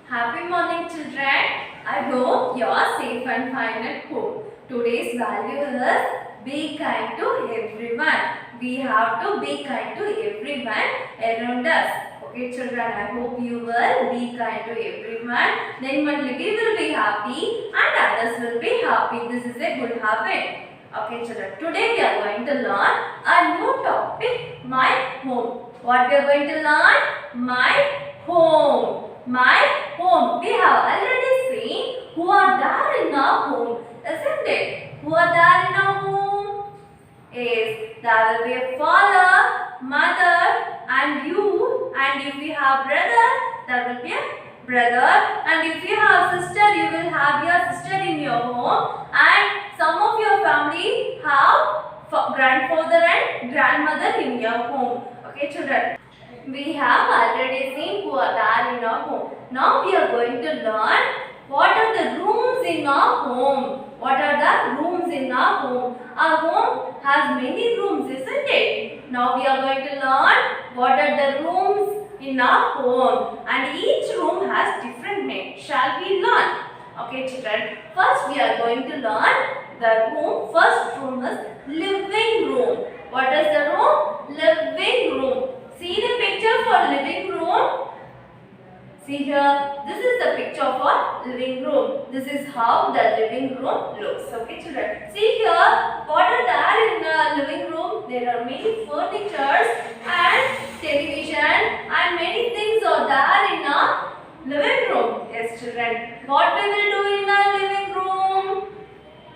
Happy morning, children. I hope you are safe and fine at home. Today's value is be kind to everyone. We have to be kind to everyone around us. Okay, children, I hope you will be kind to everyone. Then only we will be happy and others will be happy. This is a good habit. Okay, children, today we are going to learn a new topic, my home. What we are going to learn? My home. My home. We have already seen who are there in our home, isn't it? Who are there in our home? Yes, there will be a father, mother, and you. And if you have brother, there will be a brother. And if you have sister, you will have your sister in your home. And some of your family have grandfather and grandmother in your home. Okay, children. We have already seen who are there in our home. Now we are going to learn what are the rooms in our home. What are the rooms in our home? Our home has many rooms, isn't it? Now we are going to learn what are the rooms in our home. And each room has different name. Shall we learn? Okay, children. First we are going to learn the room. First room is living room. What is the room? Living room. See the picture for living room. See here, this is the picture for living room. This is how the living room looks. Okay, children. See here, what are there in the living room? There are many furnitures and television and many things are there in a living room. Yes, children. What we will do in our living room?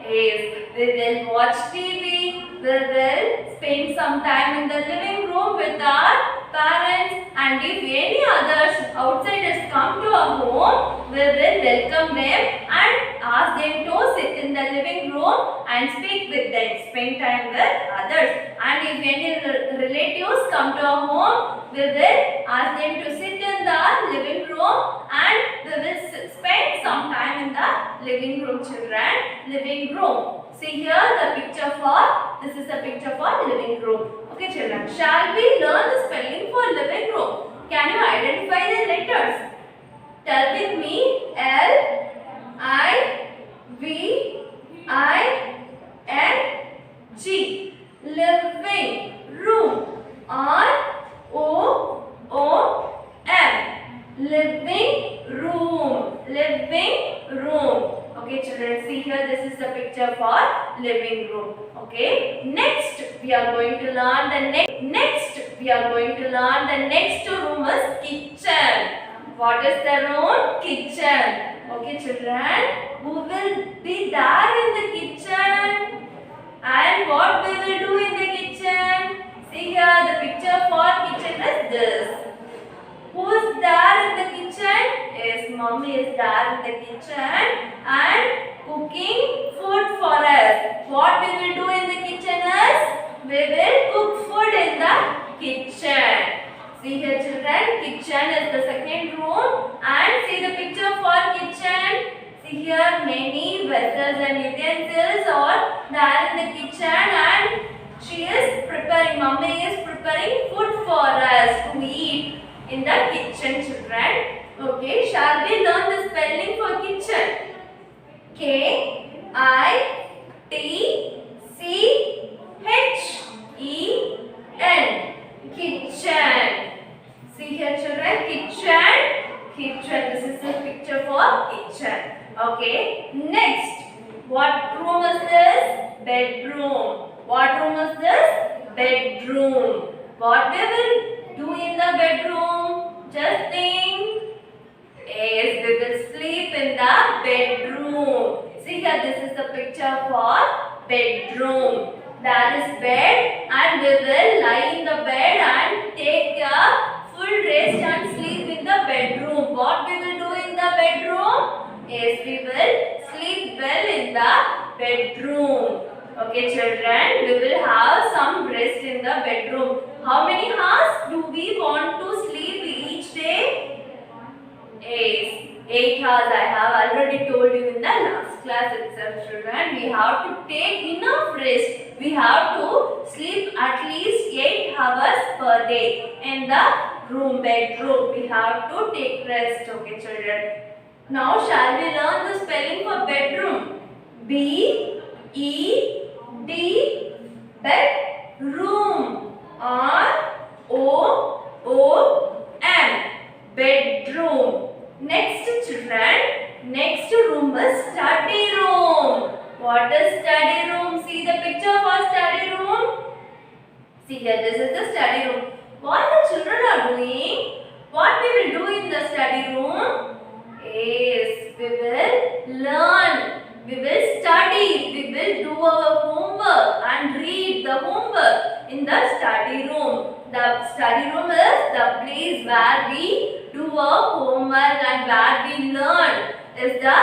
Yes, we will watch TV. We will spend some time in the living room with our parents, and if any others outsiders come to our home, we will welcome them and ask them to sit in the living room and speak with them, spend time with others. And if any relatives come to our home, we will ask them to sit in the living room and we will spend some time in the living room, children. Living room. See here the picture for, this is the picture for living room. Okay, children, shall we learn the spelling for living room? Can you identify the letters? Tell with me. L, I, V, I, N, G. Living room. R, O, M. Living room. Living room. Okay, children, see here, this is the picture for living room. Okay, next we are going to learn the next room is kitchen. What is the room? Kitchen. Okay, children, who will be there in the kitchen? And what we will do in the kitchen? See here, the picture for kitchen is this. Who is there in the kitchen? Yes, mommy is there in the kitchen and cooking food for us. What we will do in the kitchen is, we will cook food in the kitchen. See here, children, kitchen is the second room and see the picture for kitchen. See here, many vessels and utensils are there in the kitchen and she is preparing, mommy is preparing food for us to eat in the kitchen, children. Okay, shall we learn the spelling for kitchen? K, I, T, C, H, E, N. Kitchen. See here, children, kitchen. Kitchen. This is the picture for kitchen. Okay. Next, what room is this? Bedroom. What room is this? Bedroom. What we will do in the bedroom? Just think. Yes, we will sleep in the bedroom. See here, this is the picture for bedroom. There is bed and we will lie in the bed and take a full rest and sleep in the bedroom. What we will do in the bedroom? Yes, we will sleep well in the bedroom. Okay, children, we will have some rest in the bedroom. How many hours do we want to sleep each day? Yes, 8 hours. I have already told you in the last class itself, children. We have to take enough rest. We have to sleep at least 8 hours per day in the room, bedroom. We have to take rest. Okay, children. Now shall we learn the spelling for bedroom? B E D bedroom. R O O M bedroom. Next children, next room is study room. What is study room? See the picture for study room. See here, this is the study room. What the children are doing? What we will do in the study room? Yes, we will learn. We will study. We will do our homework and read the homework in the study room. The study room is the place where we do our homework and where we learn. Is the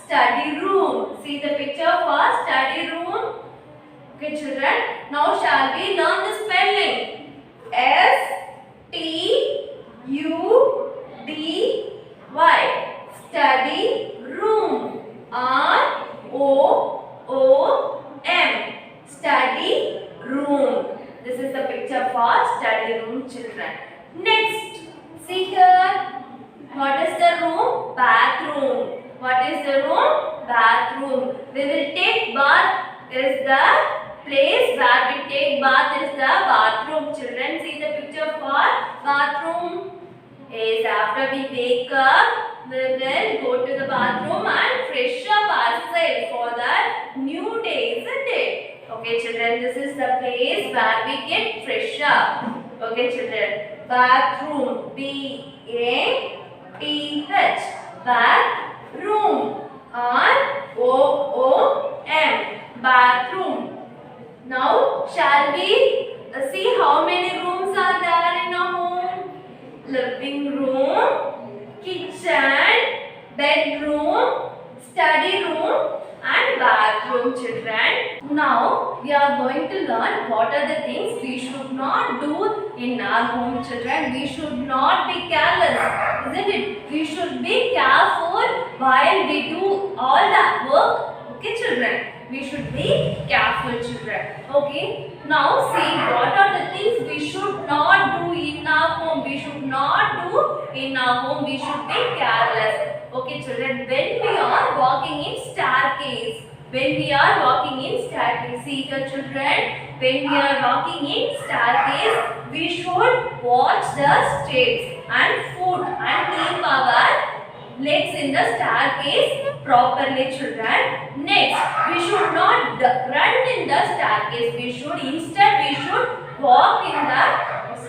study room. See the picture for study room. Okay, children. Now shall we learn the spelling? S T U D Y. Study room. R O O M. Study room. This is the picture for study room, children. Next, see here. What is the room? Bathroom. What is the room? Bathroom. We will take bath. Is the place where we take bath is the bathroom. Children, see the picture for bathroom. Yes, after we wake up, we will go to the bathroom and fresh up ourselves for the new day, isn't it? Okay, children, this is the place where we get fresh up. Okay, children, bathroom. B A T H. Bathroom. R O O M. Bathroom. Now, shall we see how many rooms are there in a home? Living room, kitchen, bedroom, study room and bathroom, children. Now, we are going to learn what are the things we should not do in our home, children. We should not be careless, isn't it? We should be careful while we do all that work. Okay, children. We should be careful, children. Okay. Now, see what are the things we should not do in our home. We should not do in our home. We should be careless. Okay, children. When we are walking in staircase. When we are walking in staircase. See here, children. When we are walking in staircase, we should watch the steps and foot and keep our legs in the staircase properly, children. Next, we should not run in the staircase. We should walk in the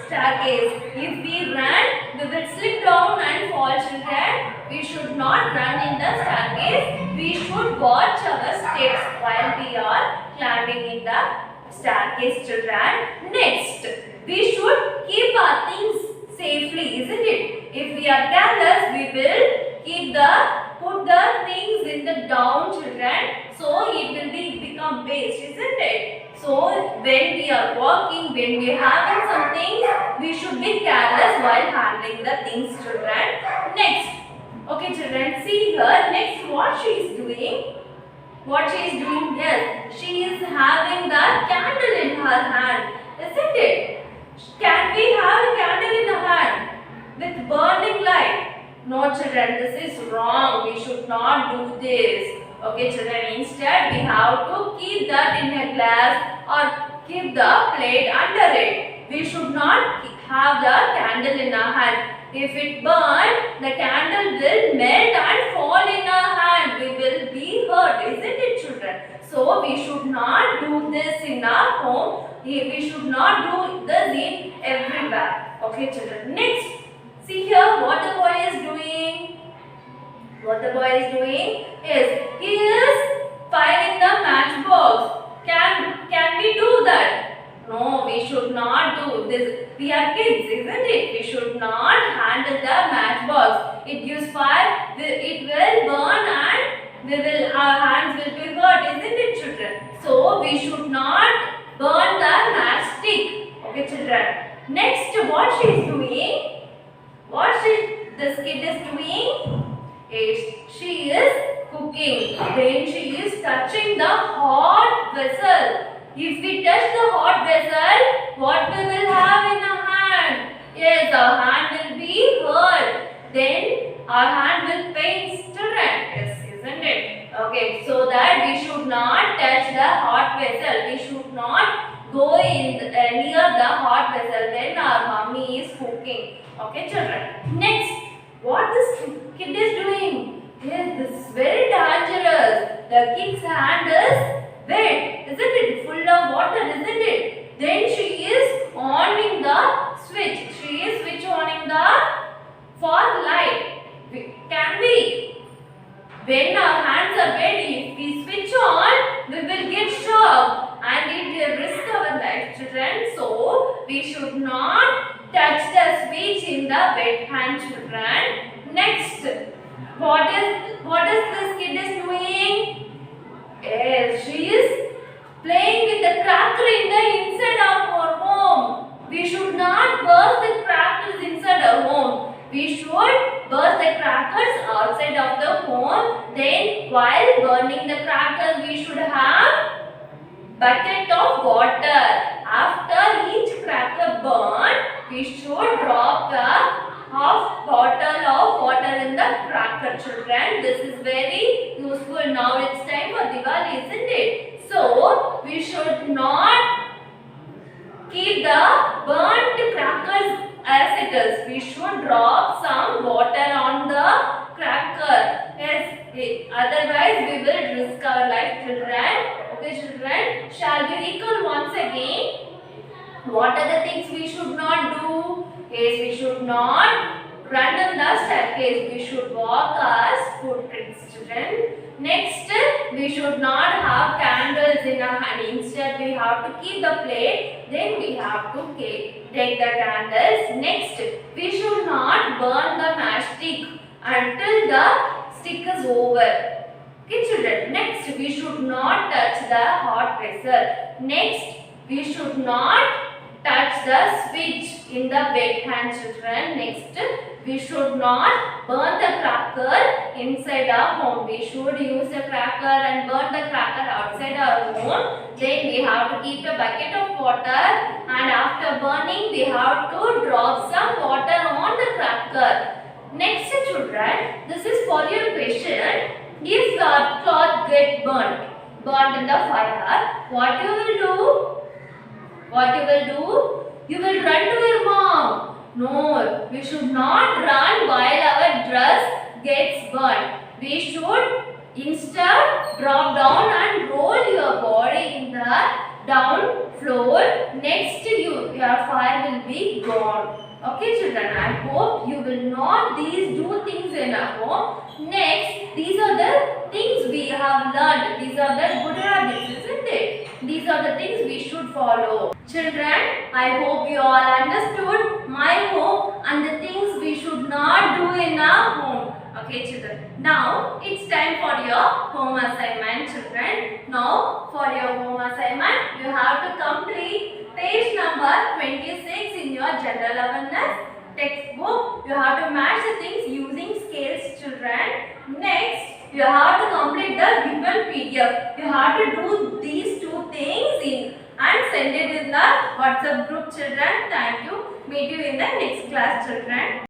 staircase. If we run, we will slip down and fall, children. We should not run in the staircase. We should watch our steps while we are climbing in the staircase, children. Next, we should keep our things safely, isn't it? If we are careless, we will put the things in the down, children, so it will become waste, isn't it? So when we are walking, when we are having some things, we should be careless while handling the things, children. Next, okay, children, see here. Next, what she is doing? What she is doing? Yes, she is having the candle in her hand, isn't it? Can we have a candle in the hand with burning light? No, children, this is wrong. We should not do this. Okay, children, instead we have to keep that in a glass or keep the plate under it. We should not have the candle in our hand. If it burns, the candle will melt and fall in our hand. We will be hurt, isn't it, children? So, we should not do this in our home. We should not do this in everywhere. Okay, children. Next. See here what the boy is doing. What the boy is doing is he is firing the matchbox. Can we do that? No, we should not do this. We are kids, isn't it? We should not handle the matchbox. It gives fire. It will burn and our hands will be hurt, isn't it, children? So we should not burn the matchstick. Okay, children. Next, what she is doing? This kid is doing is she is cooking. Then she is touching the hot vessel. If we touch the hot vessel, what we will have in our hand? Yes, our hand will be hurt. Then our hand will pain children. Yes, isn't it? Okay, so that we should not touch the hot vessel. We should not go in near the hot vessel when our mummy is cooking. Okay, children. Next, what this kid is doing? Yes, this is very dangerous. The kid's hand is wet, isn't it? Full of water, isn't it? Then she is on the switch. She is switch on the for light. Can we? When our hands are wet, if we switch on, we will get shocked and it will risk our life, children. So we should not touch the switch in the wet hand, children. Next, what is this kid is doing? Yes, she is playing with the cracker in the inside of her home. We should not burst the crackers inside our home. We should burst the crackers outside of the home. Then while burning the crackers, we should have bucket of water. After each cracker burn, we should drop the half bottle of water in the cracker, children. This is very useful. Now it's time for Diwali, isn't it? So we should not keep the burnt crackers as it is. We should drop some water on the cracker. Yes, otherwise we will risk our life, children. Okay, children, shall we recall once again? What are the things we should not do? Yes, we should not run on the staircase. We should walk as footprints, children. Next, we should not have candles in our hand. Instead, we have to keep the plate. Then we have to take the candles. Next, we should not burn the matchstick until the stick is over. Okay, children. Next, we should not touch the hot vessel. Next, we should not touch the switch in the wet hand, children. Next, we should not burn the cracker inside our home. We should use the cracker and burn the cracker outside our home. Then we have to keep a bucket of water, and after burning we have to drop some water on the cracker. Next, children, this is for your question. If your cloth get burnt in the fire, what you will do? What you will do? You will run to your mom. No, we should not run while our dress gets burnt. We should instead drop down and roll your body in the down floor. Next, your fire will be gone. Okay, children, I hope you will not do things in our home. Next, these are the things we have learned. These are the good habits, isn't it? These are the things we should follow. Children, I hope you all understood my home and the things we should not do in our home. Okay, children. Now, it's time for your home assignment, children. Now, for your home assignment, you have to complete page number 26 in your general awareness textbook. You have to match the things using scales, children. Next, you have to complete the given PDF. You have to do these two things and send it in the WhatsApp group, children. Thank you. Meet you in the next class, children.